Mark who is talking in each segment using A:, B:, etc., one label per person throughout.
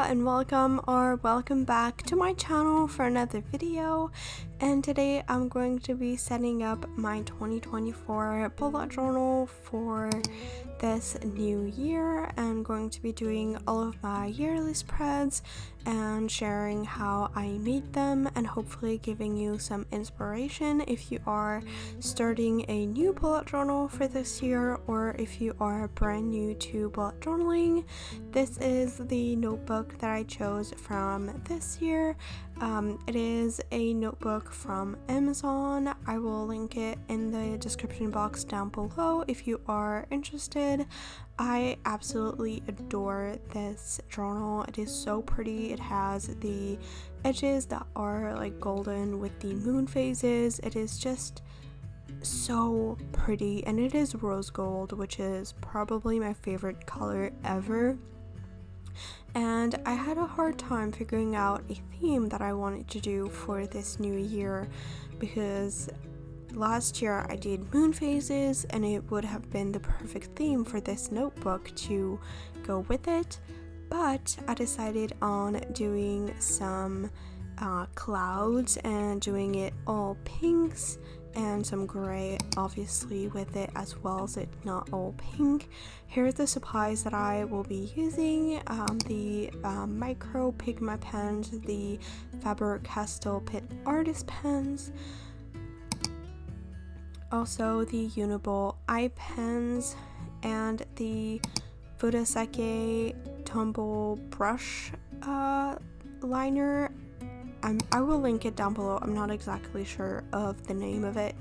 A: and welcome back to my channel for another video. And today I'm going to be setting up my 2024 bullet journal for this new year and going to be doing all of my yearly spreads and sharing how I made them and hopefully giving you some inspiration if you are starting a new bullet journal for this year or if you are brand new to bullet journaling. This is the notebook that I chose from this year. It is a notebook from Amazon. I will link it in the description box down below if you are interested. I absolutely adore this journal. It is so pretty. It has the edges that are like golden with the moon phases. It is just so pretty, and it is rose gold, which is probably my favorite color ever. And I had a hard time figuring out a theme that I wanted to do for this new year because last year I did moon phases and it would have been the perfect theme for this notebook to go with it, but I decided on doing some clouds and doing it all pinks and some gray obviously with it as well, so it's not all pink. Here's the supplies that I will be using: the micro pigment pens, the Faber Castel Pitt artist pens, also the Uniball eye pens, and the Fudosake Tombow brush liner. I will link it down below. I'm not exactly sure of the name of it,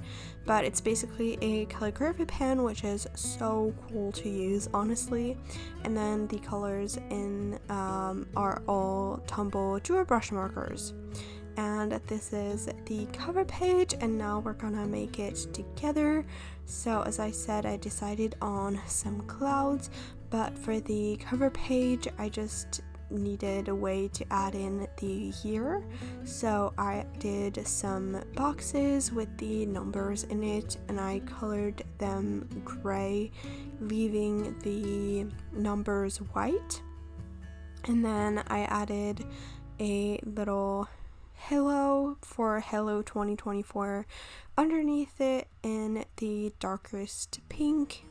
A: but it's basically a calligraphy pen, which is so cool to use, honestly. And then the colors in are all Tombow Dual brush markers. And this is the cover page, and now we're gonna make it together. So as I said, I decided on some clouds, but for the cover page I just needed a way to add in the year, so I did some boxes with the numbers in it and I colored them gray, leaving the numbers white, and then I added a little hello for Hello 2024 underneath it in the darkest pink.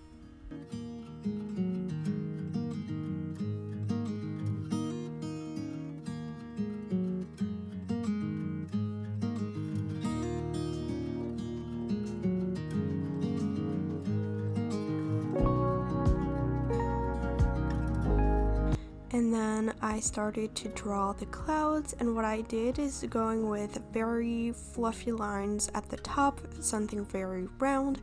A: And then I started to draw the clouds, and what I did is going with very fluffy lines at the top, something very round,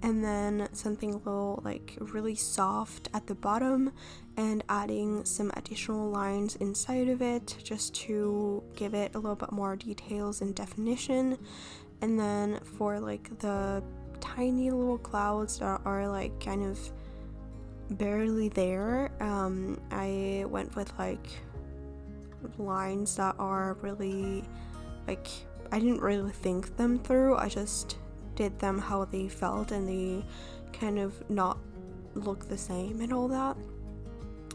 A: and then something a little like really soft at the bottom, and adding some additional lines inside of it just to give it a little bit more details and definition. And then for like the tiny little clouds that are like kind of barely there, I went with like lines that are really like, I didn't really think them through, I just did them how they felt and they kind of not look the same and all that.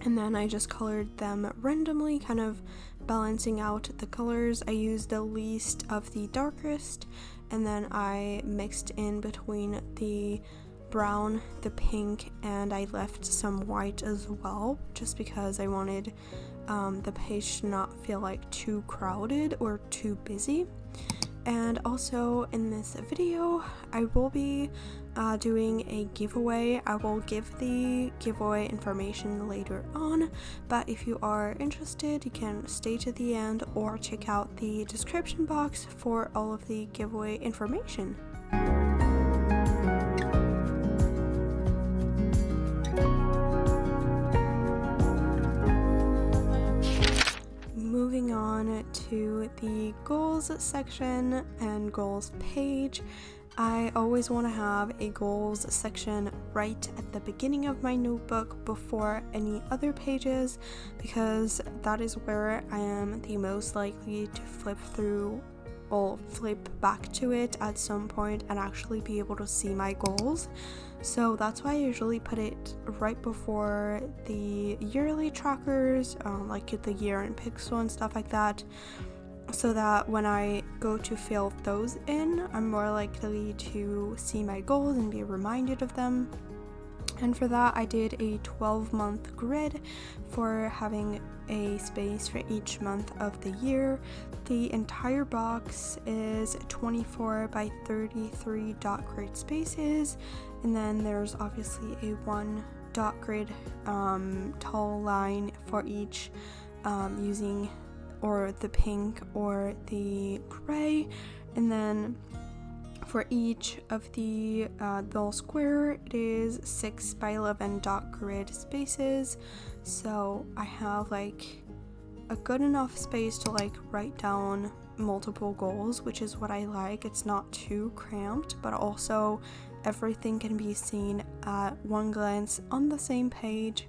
A: And then I just colored them randomly, kind of balancing out the colors. I used the least of the darkest, and then I mixed in between the brown, the pink, and I left some white as well, just because I wanted the page to not feel like too crowded or too busy. And also in this video I will be doing a giveaway. I will give the giveaway information later on, but if you are interested you can stay to the end or check out the description box for all of the giveaway information. Moving on to the goals section and goals page, I always want to have a goals section right at the beginning of my notebook before any other pages, because that is where I am the most likely to flip through or flip back to it at some point and actually be able to see my goals. So that's why I usually put it right before the yearly trackers, like the year in pixel and stuff like that, so that when I go to fill those in, I'm more likely to see my goals and be reminded of them. And for that, I did a 12-month grid for having a space for each month of the year. The entire box is 24 by 33 dot grid spaces, and then there's obviously a 1 dot grid tall line for each, using or the pink or the gray, and then for each of the little square, it is 6 by 11 dot grid spaces. So I have like a good enough space to like write down multiple goals, which is what I like. It's not too cramped, but also everything can be seen at one glance on the same page.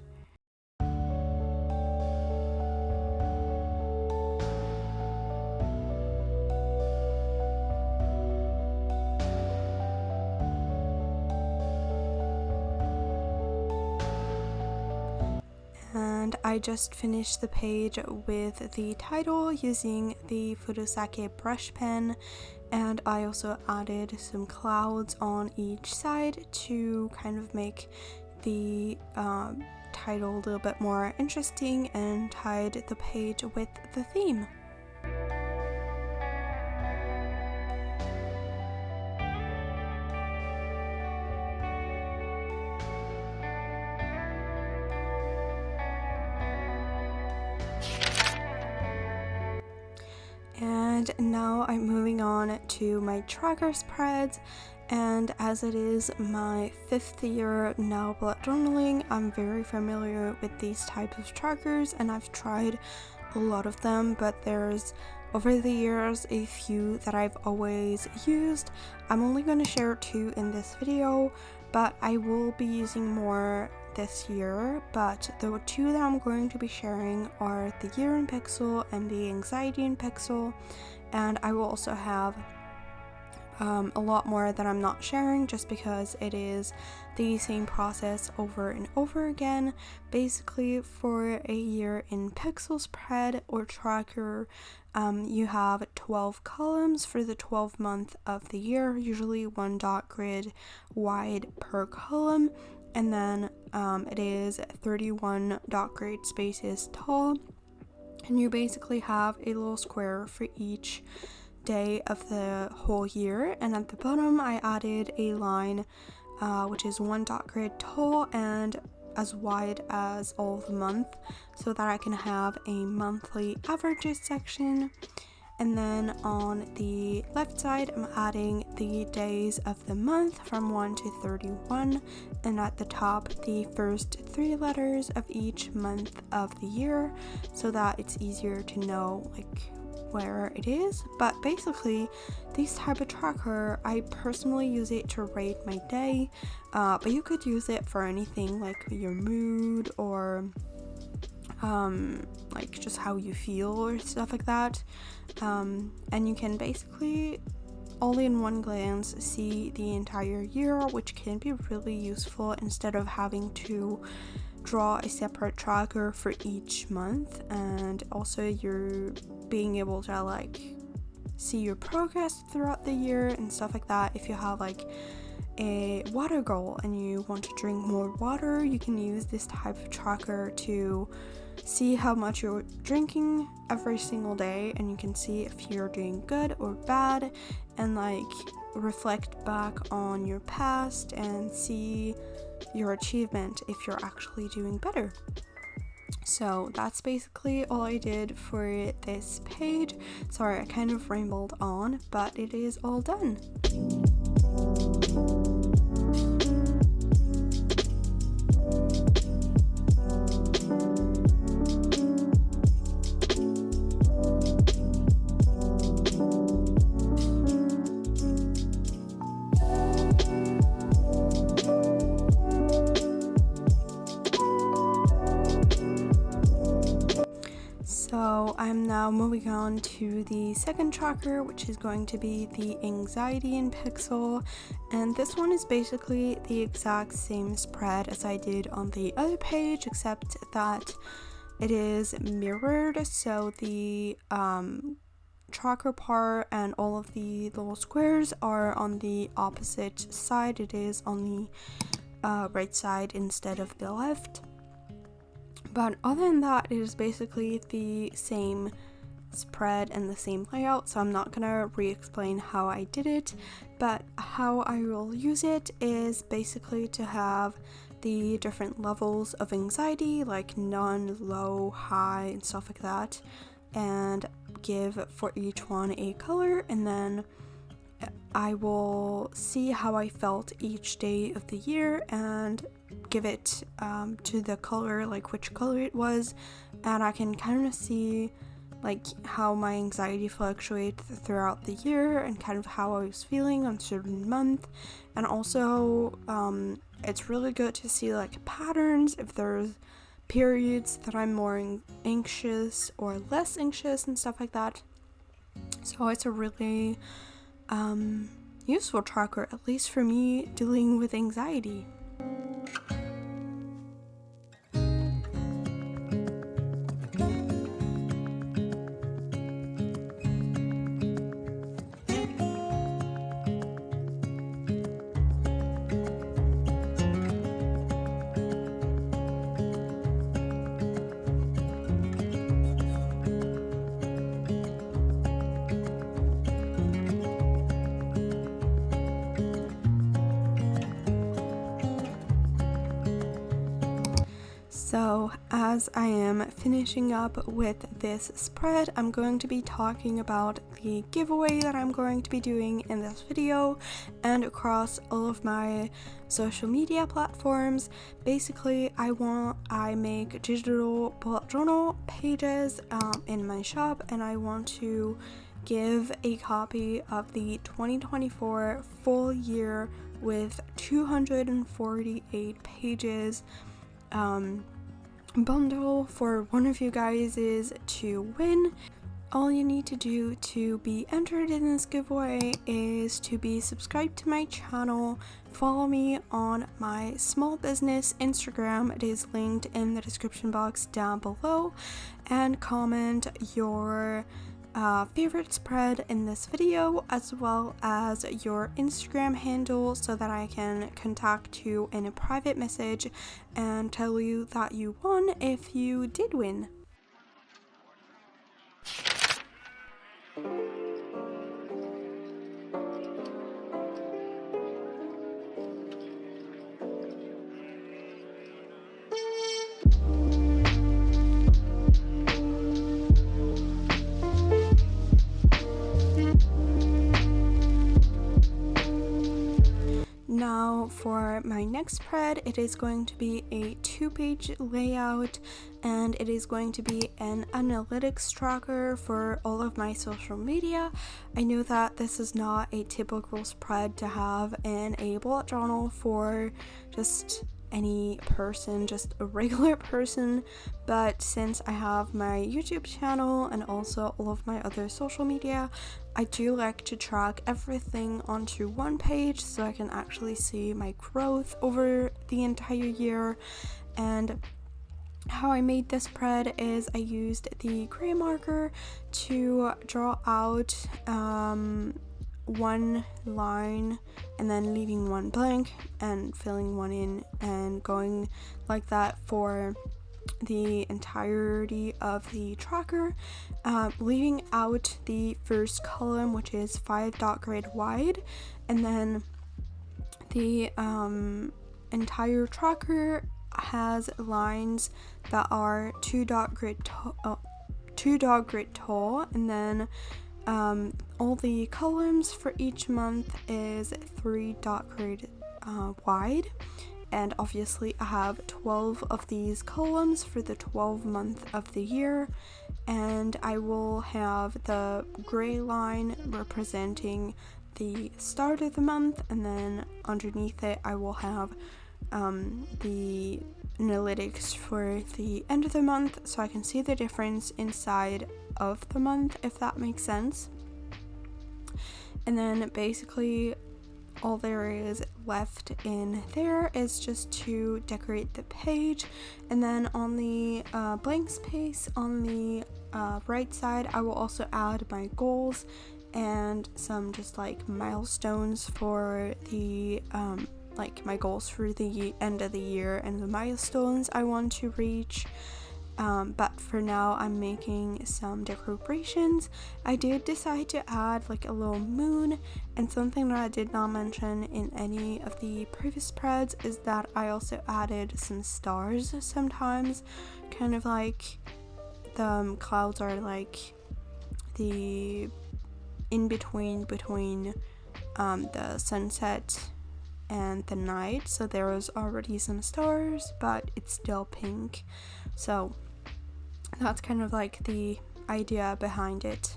A: And I just finished the page with the title using the Furosake brush pen, and I also added some clouds on each side to kind of make the title a little bit more interesting and tied the page with the theme. And now I'm moving on to my tracker spreads, and as it is my 5th year now bullet journaling, I'm very familiar with these types of trackers and I've tried a lot of them, but there's over the years a few that I've always used. I'm only going to share 2 in this video, but I will be using more this year. But the 2 that I'm going to be sharing are the year in pixel and the anxiety in pixel, and I will also have a lot more that I'm not sharing just because it is the same process over and over again. Basically, for a year in pixel spread or tracker, you have 12 columns for the 12th month of the year, usually 1 dot grid wide per column, and then it is 31 dot grid spaces tall, and you basically have a little square for each day of the whole year. And at the bottom I added a line which is 1 dot grid tall and as wide as all of the month, so that I can have a monthly averages section. And then on the left side I'm adding the days of the month from 1 to 31, and at the top the first 3 letters of each month of the year, so that it's easier to know like where it is. But basically, this type of tracker, I personally use it to rate my day, but you could use it for anything like your mood or like just how you feel or stuff like that, and you can basically all in one glance see the entire year, which can be really useful instead of having to draw a separate tracker for each month. And also you're being able to like see your progress throughout the year and stuff like that. If you have like a water goal and you want to drink more water, you can use this type of tracker to see how much you're drinking every single day, and you can see if you're doing good or bad, and like reflect back on your past and see your achievement if you're actually doing better. So that's basically all I did for this page. Sorry, I kind of rambled on, but it is all done. So I'm now moving on to the second tracker, which is going to be the anxiety in pixel, and this one is basically the exact same spread as I did on the other page, except that it is mirrored, so the tracker part and all of the little squares are on the opposite side. It is on the right side instead of the left. But other than that, it is basically the same spread and the same layout, so I'm not gonna re-explain how I did it, but how I will use it is basically to have the different levels of anxiety, like none, low, high, and stuff like that, and give for each one a color, and then I will see how I felt each day of the year and give it to the color, like which color it was, and I can kind of see like how my anxiety fluctuates throughout the year and kind of how I was feeling on a certain month. And also it's really good to see like patterns, if there's periods that I'm more anxious or less anxious and stuff like that. So it's a really useful tracker, at least for me dealing with anxiety. So as I am finishing up with this spread, I'm going to be talking about the giveaway that I'm going to be doing in this video and across all of my social media platforms. Basically, I make digital bullet journal pages in my shop, and I want to give a copy of the 2024 full year with 248 pages bundle for one of you guys is to win. All you need to do to be entered in this giveaway is to be subscribed to my channel, follow me on my small business Instagram, it is linked in the description box down below, and comment your favorite spread in this video, as well as your Instagram handle, so that I can contact you in a private message and tell you that you won if you did win. Now for my next spread, it is going to be a 2-page layout, and it is going to be an analytics tracker for all of my social media. I know that this is not a typical spread to have in a bullet journal for just any person, just a regular person, but since I have my YouTube channel and also all of my other social media, I do like to track everything onto one page so I can actually see my growth over the entire year. And how I made this spread is I used the gray marker to draw out one line and then leaving one blank and filling one in, and going like that for the entirety of the tracker, leaving out the first column, which is 5 dot grid wide, and then the entire tracker has lines that are 2 dot grid tall, and then all the columns for each month is 3 dot grid wide, and obviously I have 12 of these columns for the 12 month of the year, and I will have the gray line representing the start of the month, and then underneath it I will have the analytics for the end of the month, so I can see the difference inside of the month, if that makes sense. And then basically all there is left in there is just to decorate the page. And then on the blank space on the right side, I will also add my goals and some just like milestones for the like my goals for the end of the year and the milestones I want to reach. But for now, I'm making some decorations. I did decide to add like a little moon, and something that I did not mention in any of the previous spreads is that I also added some stars sometimes, kind of like the clouds are like the in between the sunset and the night, so there was already some stars, but it's still pink. So that's kind of like the idea behind it.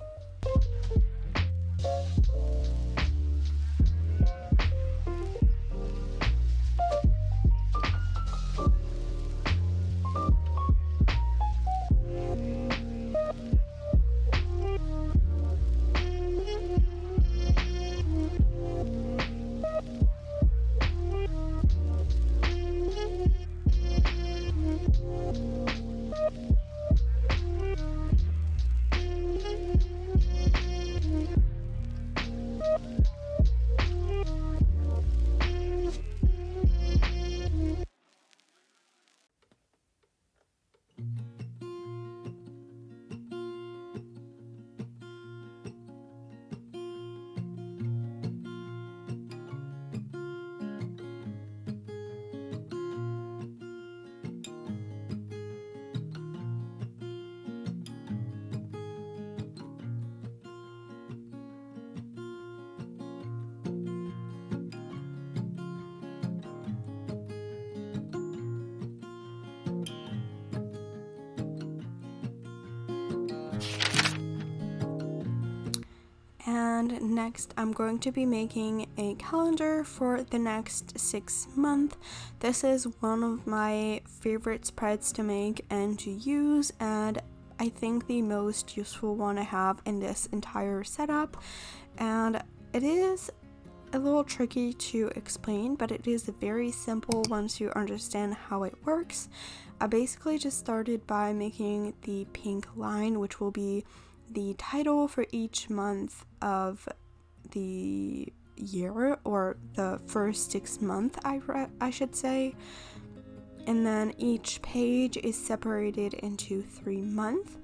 A: And next, I'm going to be making a calendar for the next 6 months. This is one of my favorite spreads to make and to use, and I think the most useful one I have in this entire setup. And it is a little tricky to explain, but it is very simple once you understand how it works. I basically just started by making the pink line, which will be the title for each month of the year, or the first 6 months I should say. And then each page is separated into 3 months.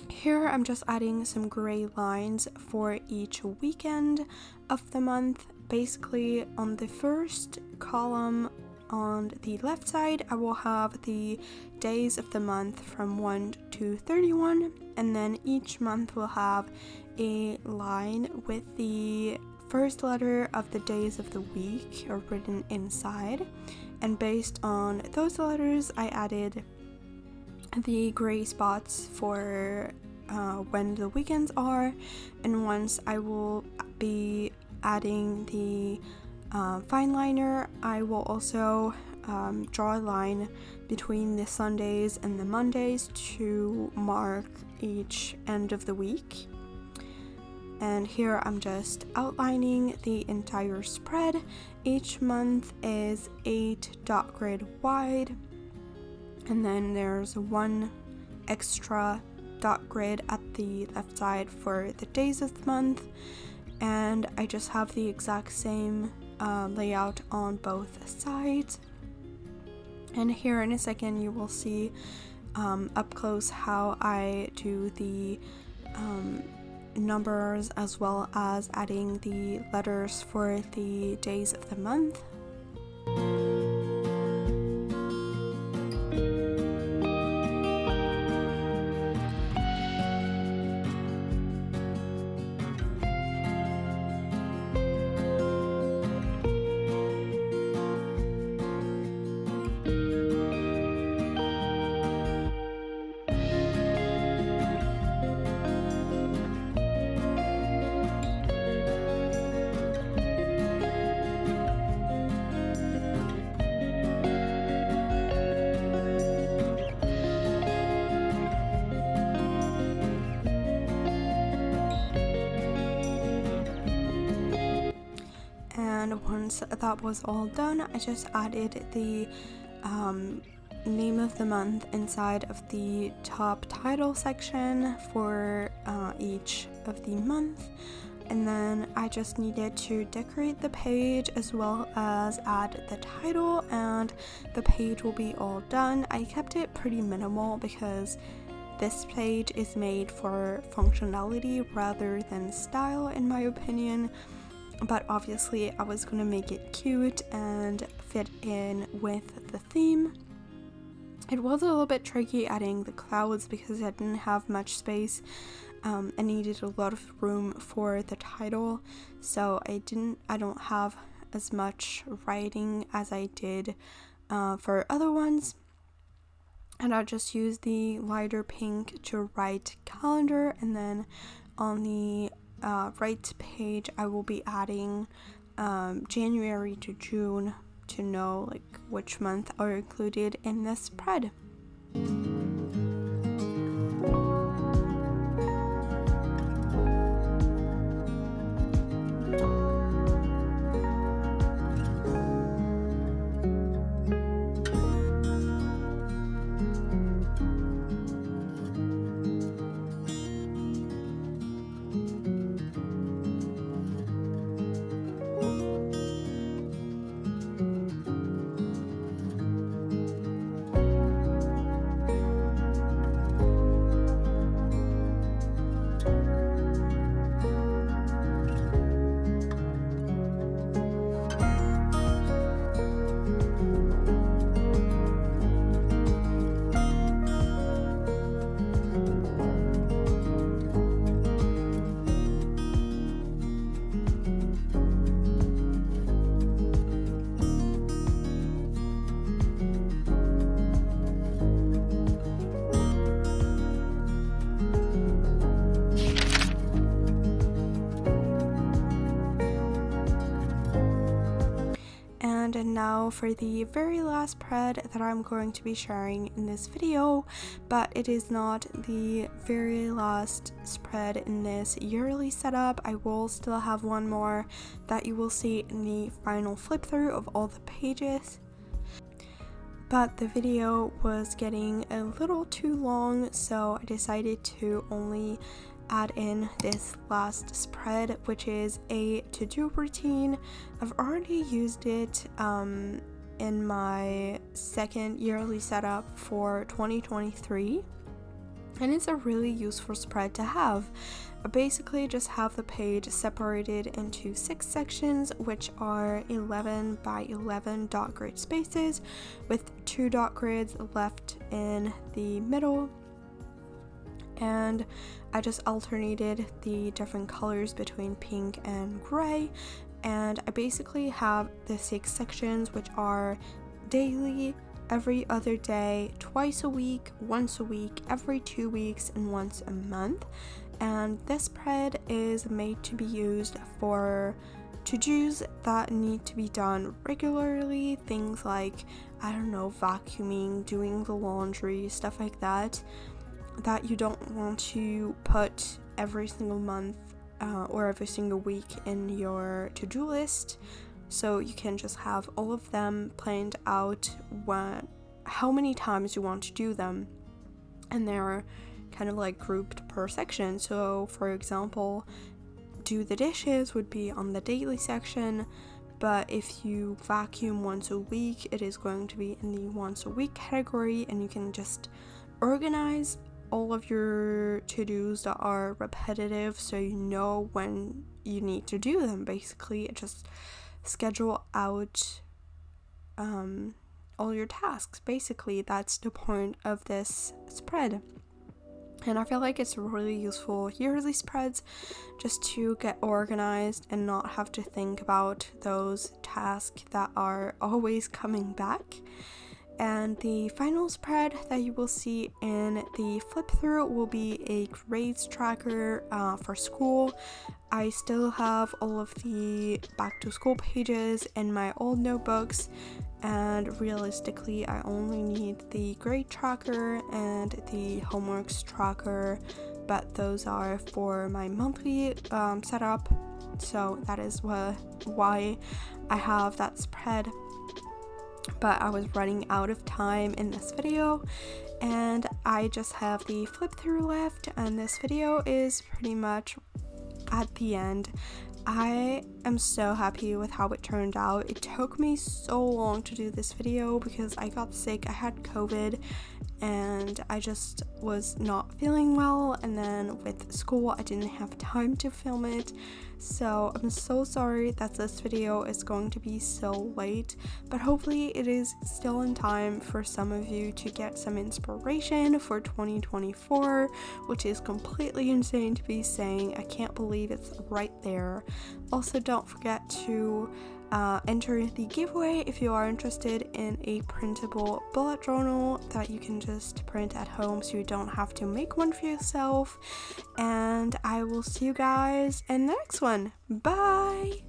A: Here I'm just adding some gray lines for each weekend of the month. Basically, on the first column on the left side, I will have the days of the month from 1 to 31, and then each month will have a line with the first letter of the days of the week or written inside. And based on those letters, I added the gray spots for when the weekends are. And once I will be adding the fine liner, I will also draw a line between the Sundays and the Mondays to mark each end of the week. And here I'm just outlining the entire spread. Each month is 8 dot grid wide, and then there's 1 extra dot grid at the left side for the days of the month. And I just have the exact same layout on both sides. And here in a second you will see up close how I do the numbers, as well as adding the letters for the days of the month. once that was all done, I just added the name of the month inside of the top title section for each of the month, and then I just needed to decorate the page as well as add the title, and the page will be all done. I kept it pretty minimal because this page is made for functionality rather than style, in my opinion, but obviously I was gonna make it cute and fit in with the theme. It was a little bit tricky adding the clouds because I didn't have much space. I needed a lot of room for the title, so I don't have as much writing as I did for other ones, and I just used the lighter pink to write calendar, and then on the right page I will be adding January to June to know like which month are included in this spread. And now for the very last spread that I'm going to be sharing in this video, but it is not the very last spread in this yearly setup. I will still have one more that you will see in the final flip through of all the pages, but the video was getting a little too long, so I decided to only add in this last spread, which is a to-do routine. I've already used it in my second yearly setup for 2023, and it's a really useful spread to have. I basically just have the page separated into 6 sections, which are 11 by 11 dot grid spaces with 2 dot grids left in the middle, and I just alternated the different colors between pink and gray, and I basically have the 6 sections, which are daily, every other day, twice a week, once a week, every 2 weeks, and once a month. And this spread is made to be used for to-dos that need to be done regularly, things like, I don't know, vacuuming, doing the laundry, stuff like that you don't want to put every single month or every single week in your to-do list. So you can just have all of them planned out how many times you want to do them, and they're kind of like grouped per section. So for example, do the dishes would be on the daily section, but if you vacuum once a week, it is going to be in the once a week category, and you can just organize all of your to-dos that are repetitive so you know when you need to do them. Basically, just schedule out all your tasks. Basically, that's the point of this spread, and I feel like it's really useful yearly spreads just to get organized and not have to think about those tasks that are always coming back. And the final spread that you will see in the flip through will be a grades tracker for school. I still have all of the back to school pages in my old notebooks, and realistically I only need the grade tracker and the homeworks tracker but those are for my monthly setup, so that is why I have that spread. But I was running out of time in this video, and I just have the flip through left, and this video is pretty much at the end. I am so happy with how it turned out. It took me so long to do this video because I got sick. I had COVID and I just was not feeling well, and then with school I didn't have time to film it. So I'm so sorry that this video is going to be so late, but hopefully it is still in time for some of you to get some inspiration for 2024, which is completely insane to be saying. I can't believe it's right there. Also, don't forget to enter the giveaway if you are interested in a printable bullet journal that you can just print at home so you don't have to make one for yourself. And I will see you guys in the next one. Bye!